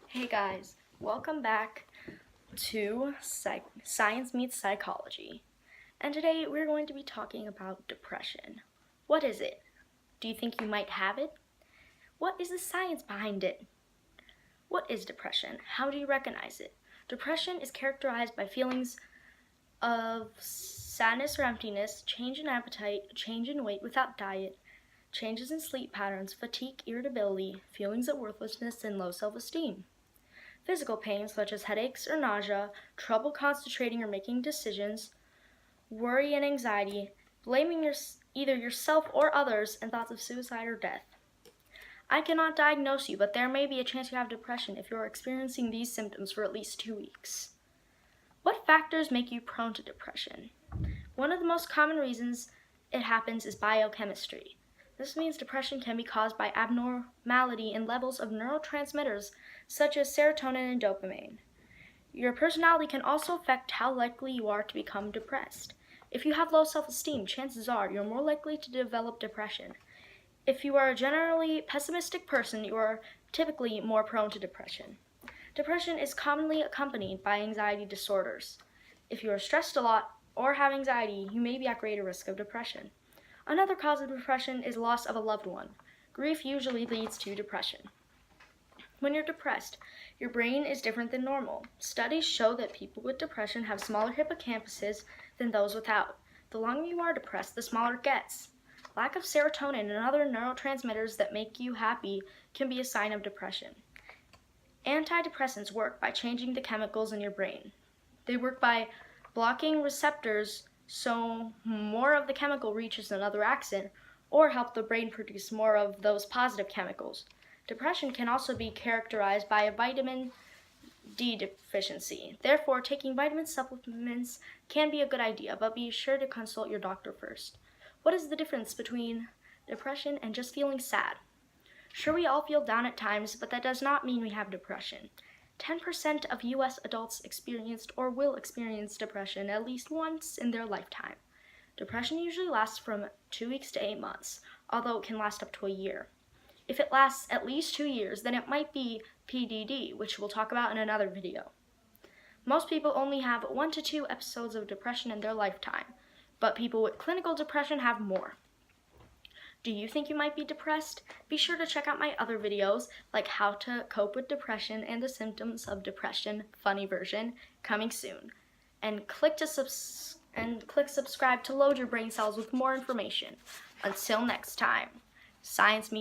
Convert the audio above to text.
Hey guys, welcome back to Science Meets Psychology. And today we're going to be talking about depression. What is it? Do you think you might have it? What is the science behind it? What is depression? How do you recognize it? Depression is characterized by feelings of sadness or emptiness, change in appetite, change in weight without diet, changes in sleep patterns, fatigue, irritability, feelings of worthlessness, and low self-esteem. Physical pain such as headaches or nausea, trouble concentrating or making decisions, worry and anxiety, blaming either yourself or others, and thoughts of suicide or death. I cannot diagnose you, but there may be a chance you have depression if you are experiencing these symptoms for at least 2 weeks. What factors make you prone to depression? One of the most common reasons it happens is biochemistry. This means depression can be caused by abnormality in levels of neurotransmitters such as serotonin and dopamine. Your personality can also affect how likely you are to become depressed. If you have low self-esteem, chances are you're more likely to develop depression. If you are a generally pessimistic person, you are typically more prone to depression. Depression is commonly accompanied by anxiety disorders. If you are stressed a lot or have anxiety, you may be at greater risk of depression. Another cause of depression is loss of a loved one. Grief usually leads to depression. When you're depressed, your brain is different than normal. Studies show that people with depression have smaller hippocampuses than those without. The longer you are depressed, the smaller it gets. Lack of serotonin and other neurotransmitters that make you happy can be a sign of depression. Antidepressants work by changing the chemicals in your brain. They work by blocking receptors so more of the chemical reaches another axon, or help the brain produce more of those positive chemicals. Depression can also be characterized by a vitamin D deficiency. Therefore, taking vitamin supplements can be a good idea, but be sure to consult your doctor first. What is the difference between depression and just feeling sad? Sure, we all feel down at times, but that does not mean we have depression. 10% of U.S. adults experienced or will experience depression at least once in their lifetime. Depression usually lasts from 2 weeks to 8 months, although it can last up to a year. If it lasts at least 2 years, then it might be PDD, which we'll talk about in another video. Most people only have 1 to 2 episodes of depression in their lifetime, but people with clinical depression have more. Do you think you might be depressed? Be sure to check out my other videos, like how to cope with depression and the symptoms of depression, funny version, coming soon. And click subscribe to load your brain cells with more information. Until next time, Science Meets